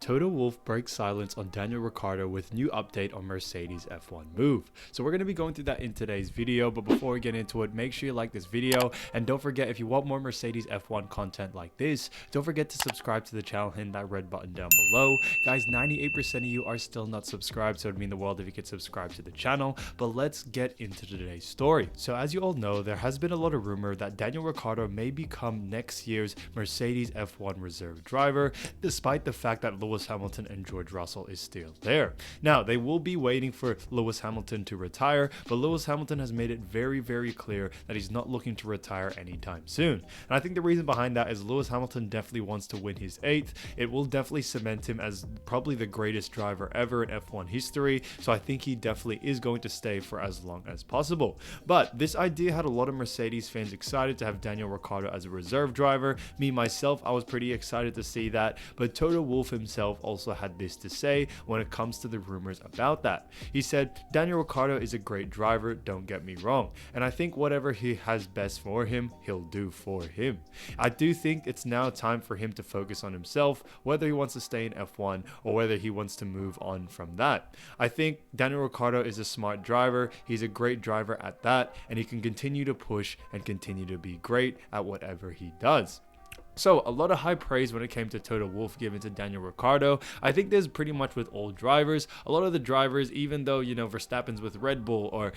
Toto Wolff breaks silence on Daniel Ricciardo with new update on Mercedes F1 move. So we're going to be going through that in today's video, but before we get into it, make sure you like this video, and don't forget, if you want more Mercedes F1 content like this, don't forget to subscribe to the channel, hit that red button down below. Guys, 98% of you are still not subscribed, so it'd mean the world if you could subscribe to the channel. But let's get into today's story. So as you all know, there has been a lot of rumor that Daniel Ricciardo may become next year's Mercedes F1 reserve driver, despite the fact that Lewis Hamilton and George Russell is still there. Now, they will be waiting for Lewis Hamilton to retire, but Lewis Hamilton has made it very, very clear that he's not looking to retire anytime soon. And I think the reason behind that is Lewis Hamilton definitely wants to win his 8th. It will definitely cement him as probably the greatest driver ever in F1 history, so I think he definitely is going to stay for as long as possible. But this idea had a lot of Mercedes fans excited to have Daniel Ricciardo as a reserve driver. Me, myself, I was pretty excited to see that, but Toto Wolff himself also had this to say when it comes to the rumors about that. He said, Daniel Ricciardo is a great driver, don't get me wrong, and I think whatever he has best for him, he'll do for him. I do think it's now time for him to focus on himself, whether he wants to stay in F1 or whether he wants to move on from that. I think Daniel Ricciardo is a smart driver, he's a great driver at that, and he can continue to push and continue to be great at whatever he does. So, a lot of high praise when it came to Toto Wolff given to Daniel Ricciardo. I think there's pretty much with all drivers. A lot of the drivers, even though, Verstappen's with Red Bull, or,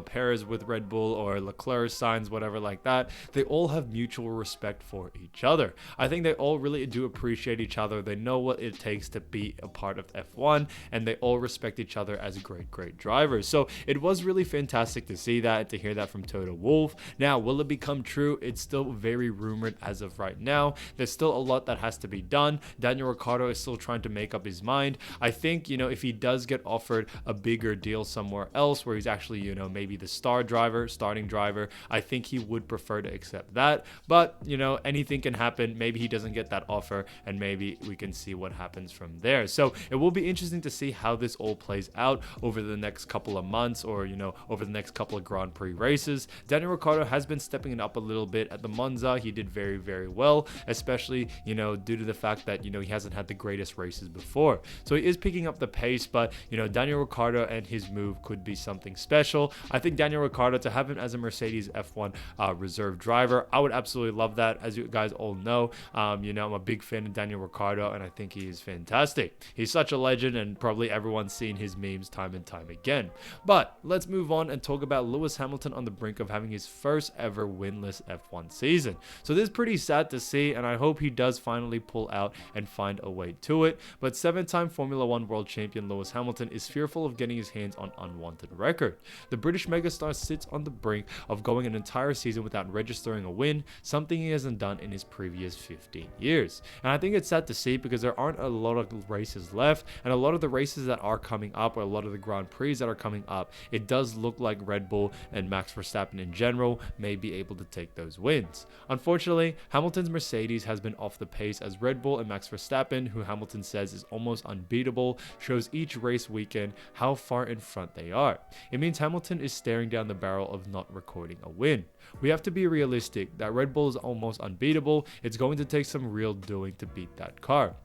Perez with Red Bull, or Leclerc, Sainz, whatever like that, they all have mutual respect for each other. I think they all really do appreciate each other. They know what it takes to be a part of F1, and they all respect each other as great drivers. So, it was really fantastic to see that, to hear that from Toto Wolff. Now, will it become true? It's still very rumored as of right now. There's still a lot that has to be done. Daniel Ricciardo is still trying to make up his mind. I think, if he does get offered a bigger deal somewhere else where he's actually, maybe the starting driver, I think he would prefer to accept that. But, anything can happen. Maybe he doesn't get that offer, and maybe we can see what happens from there. So it will be interesting to see how this all plays out over the next couple of months, or, over the next couple of Grand Prix races. Daniel Ricciardo has been stepping it up a little bit at the Monza. He did very, very well, especially, due to the fact that, he hasn't had the greatest races before. So he is picking up the pace, but, Daniel Ricciardo and his move could be something special. I think Daniel Ricciardo, to have him as a Mercedes F1 reserve driver, I would absolutely love that. As you guys all know, I'm a big fan of Daniel Ricciardo, and I think he is fantastic. He's such a legend, and probably everyone's seen his memes time and time again. But let's move on and talk about Lewis Hamilton on the brink of having his first ever winless F1 season. So this is pretty sad to see, and I hope he does finally pull out and find a way to it. But 7-time Formula 1 world champion Lewis Hamilton is fearful of getting his hands on unwanted record. The British megastar sits on the brink of going an entire season without registering a win, something he hasn't done in his previous 15 years. And I think it's sad to see because there aren't a lot of races left, and a lot of the races that are coming up, or a lot of the Grand Prix that are coming up, it does look like Red Bull and Max Verstappen in general may be able to take those wins. Unfortunately, Hamilton's Mercedes has been off the pace, as Red Bull and Max Verstappen, who Hamilton says is almost unbeatable, shows each race weekend how far in front they are. It means Hamilton is staring down the barrel of not recording a win. We have to be realistic that Red Bull is almost unbeatable. It's going to take some real doing to beat that car.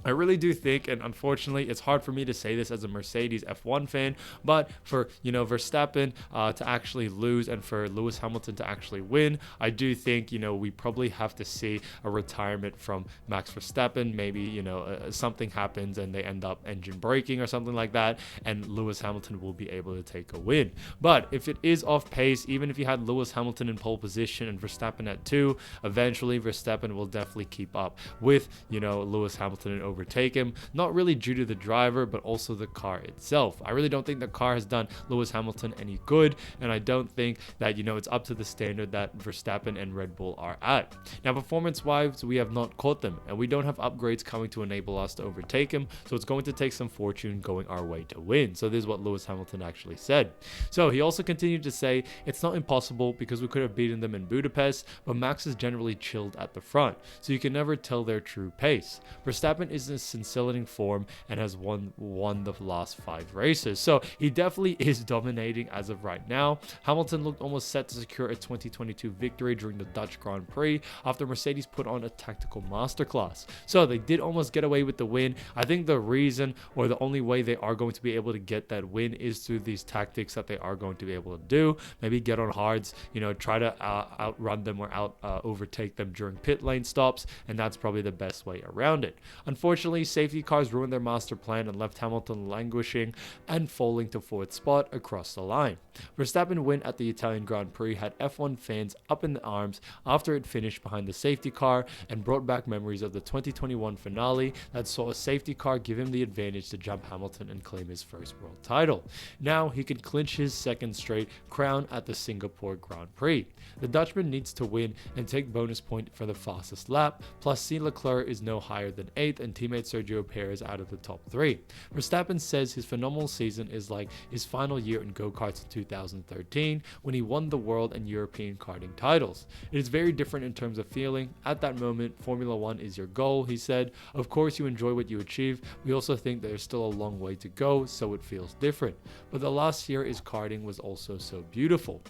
I really do think, and unfortunately it's hard for me to say this as a Mercedes F1 fan, but for Verstappen to actually lose and for Lewis Hamilton to actually win, I do think we probably have to see a retirement from Max Verstappen. Maybe something happens and they end up engine braking or something like that, and Lewis Hamilton will be able to take a win. But if it is off pace, even if you had Lewis Hamilton in pole position and Verstappen at 2, eventually Verstappen will definitely keep up with Lewis Hamilton and overtake him, not really due to the driver, but also the car itself. I really don't think the car has done Lewis Hamilton any good, and I don't think that, it's up to the standard that Verstappen and Red Bull are at. Now, performance-wise, we have not caught them, and we don't have upgrades coming to enable us to overtake him, so it's going to take some fortune going our way to win. So this is what Lewis Hamilton actually said. So he also continued to say, it's not impossible because we could have beaten them in Budapest, but Max is generally chilled at the front, so you can never tell their true pace. Verstappen is is in scintillating form and has won the last 5 races. So he definitely is dominating as of right now. Hamilton looked almost set to secure a 2022 victory during the Dutch Grand Prix after Mercedes put on a tactical masterclass. So they did almost get away with the win. I think the reason, or the only way they are going to be able to get that win, is through these tactics that they are going to be able to do. Maybe get on hards, try to outrun them or overtake them during pit lane stops, and that's probably the best way around it. Unfortunately, safety cars ruined their master plan and left Hamilton languishing and falling to 4th spot across the line. Verstappen win at the Italian Grand Prix had F1 fans up in the arms after it finished behind the safety car and brought back memories of the 2021 finale that saw a safety car give him the advantage to jump Hamilton and claim his first world title. Now he can clinch his 2nd straight crown at the Singapore Grand Prix. The Dutchman needs to win and take bonus point for the fastest lap, plus C. Leclerc is no higher than 8th and teammate Sergio Perez out of the top 3. Verstappen says his phenomenal season is like his final year in go-karts in 2013 when he won the world and European karting titles. It is very different in terms of feeling. At that moment, Formula 1 is your goal, he said. Of course you enjoy what you achieve. We also think there's still a long way to go, so it feels different. But the last year is karting was also so beautiful.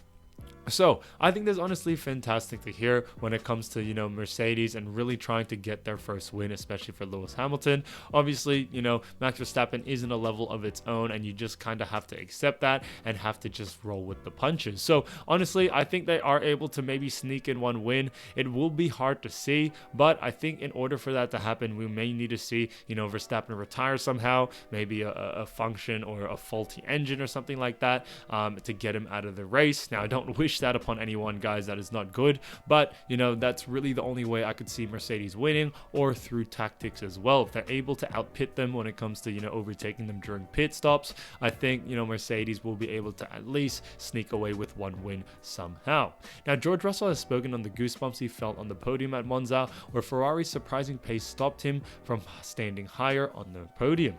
So I think that's honestly fantastic to hear when it comes to, Mercedes and really trying to get their first win, especially for Lewis Hamilton. Obviously, Max Verstappen isn't a level of its own, and you just kind of have to accept that and have to just roll with the punches. So honestly, I think they are able to maybe sneak in one win. It will be hard to see, but I think in order for that to happen, we may need to see, Verstappen retire somehow, maybe a function or a faulty engine or something like that, to get him out of the race. Now, I don't wish that upon anyone, guys. That is not good, but that's really the only way I could see Mercedes winning, or through tactics as well. If they're able to outpit them when it comes to overtaking them during pit stops, I think Mercedes will be able to at least sneak away with one win somehow. Now, George Russell has spoken on the goosebumps he felt on the podium at Monza, where Ferrari's surprising pace stopped him from standing higher on the podium.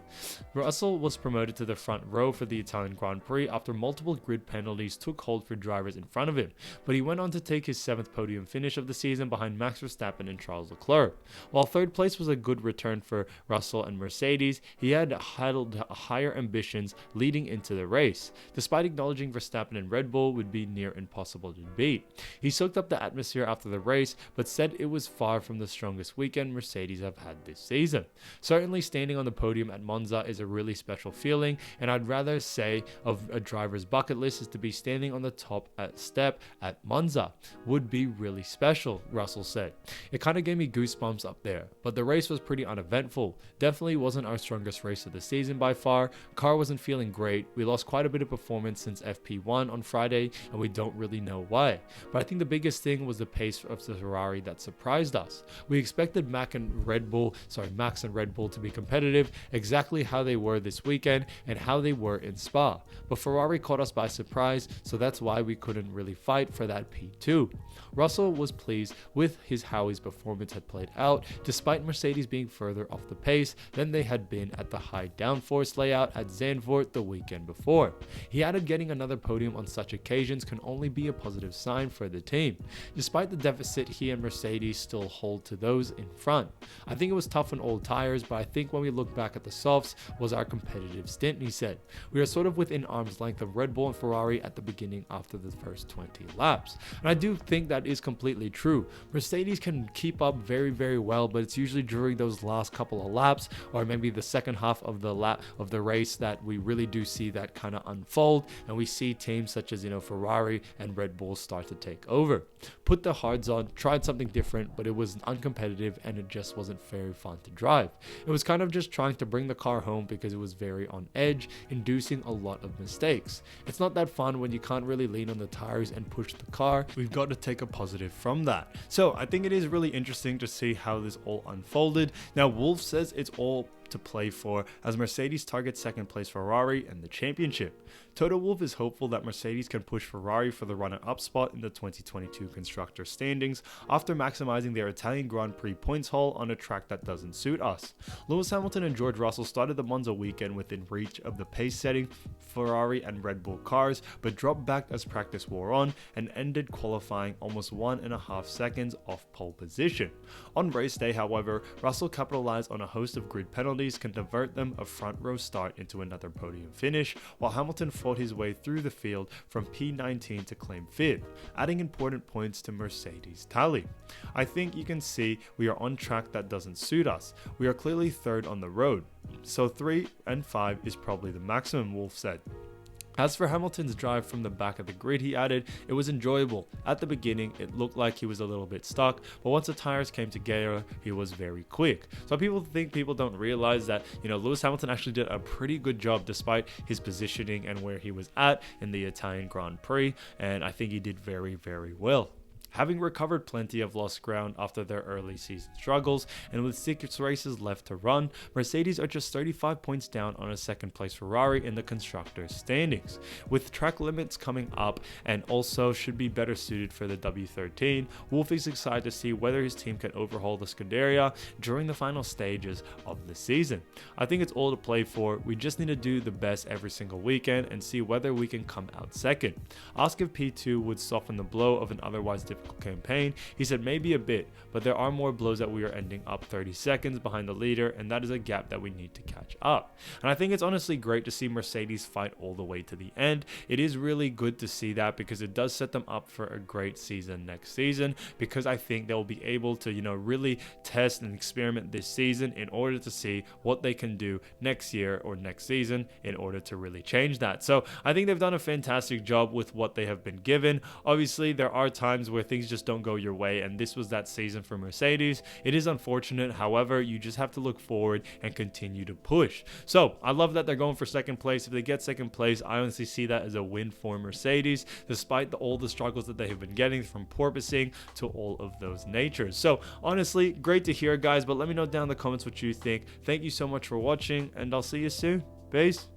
Russell was promoted to the front row for the Italian Grand Prix after multiple grid penalties took hold for drivers in front of him, but he went on to take his 7th podium finish of the season behind Max Verstappen and Charles Leclerc. While 3rd place was a good return for Russell and Mercedes, he had higher ambitions leading into the race, despite acknowledging Verstappen and Red Bull would be near impossible to beat. He soaked up the atmosphere after the race, but said it was far from the strongest weekend Mercedes have had this season. Certainly standing on the podium at Monza is a really special feeling, and I'd rather say of a driver's bucket list is to be standing on the top step at Monza. Would be really special, Russell said. It kind of gave me goosebumps up there, but the race was pretty uneventful. Definitely wasn't our strongest race of the season by far. Car wasn't feeling great. We lost quite a bit of performance since FP1 on Friday, and we don't really know why. But I think the biggest thing was the pace of the Ferrari that surprised us. We expected Max and Red Bull to be competitive, exactly how they were this weekend and how they were in Spa. But Ferrari caught us by surprise, so that's why we couldn't really fight for that P2. Russell was pleased with how his performance had played out, despite Mercedes being further off the pace than they had been at the high downforce layout at Zandvoort the weekend before. He added getting another podium on such occasions can only be a positive sign for the team, despite the deficit he and Mercedes still hold to those in front. I think it was tough on old tires, but I think when we look back at the softs was our competitive stint, he said. We are sort of within arm's length of Red Bull and Ferrari at the beginning after the first 20 laps. And I do think that is completely true. Mercedes can keep up very, very well, but it's usually during those last couple of laps, or maybe the second half of the race, that we really do see that kind of unfold, and we see teams such as Ferrari and Red Bull start to take over. Put the hards on, tried something different, but it was uncompetitive and it just wasn't very fun to drive. It was kind of just trying to bring the car home because it was very on edge, inducing a lot of mistakes. It's not that fun when you can't really lean on the tires and push the car. We've got to take a positive from that. So I think it is really interesting to see how this all unfolded. Now, Wolff says it's all to play for as Mercedes targets second place Ferrari and the championship. Toto Wolff is hopeful that Mercedes can push Ferrari for the runner-up spot in the 2022 constructor standings after maximizing their Italian Grand Prix points haul on a track that doesn't suit us. Lewis Hamilton and George Russell started the Monza weekend within reach of the pace-setting Ferrari and Red Bull cars, but dropped back as practice wore 4 on and ended qualifying almost 1.5 seconds off pole position. On race day, however, Russell capitalized on a host of grid penalties can divert them a front row start into another podium finish, while Hamilton fought his way through the field from P19 to claim 5th, adding important points to Mercedes' tally. I think you can see we are on track that doesn't suit us. We are clearly third on the road, so 3 and 5 is probably the maximum, Wolff said. As for Hamilton's drive from the back of the grid, he added, it was enjoyable. At the beginning, it looked like he was a little bit stuck, but once the tires came together, he was very quick. So people don't realize that, Lewis Hamilton actually did a pretty good job despite his positioning and where he was at in the Italian Grand Prix, and I think he did very, very well. Having recovered plenty of lost ground after their early season struggles, and with 6 races left to run, Mercedes are just 35 points down on a second place Ferrari in the constructors' standings. With track limits coming up and also should be better suited for the W13, Wolff is excited to see whether his team can overhaul the Scuderia during the final stages of the season. I think it's all to play for. We just need to do the best every single weekend and see whether we can come out second. Asked if P2 would soften the blow of an otherwise difficult campaign, he said maybe a bit, but there are more blows that we are ending up 30 seconds behind the leader, and that is a gap that we need to catch up. And I think it's honestly great to see Mercedes fight all the way to the end. It is really good to see that because it does set them up for a great season next season, because I think they'll be able to really test and experiment this season in order to see what they can do next year or next season in order to really change that. So I think they've done a fantastic job with what they have been given. Obviously there are times where things just don't go your way, and this was that season for Mercedes. It is unfortunate, however, you just have to look forward and continue to push. So I love that they're going for second place. If they get second place, I honestly see that as a win for Mercedes, despite all the struggles that they have been getting from porpoising to all of those natures. So honestly, great to hear, guys, but let me know down in the comments what you think. Thank you so much for watching, and I'll see you soon. Peace.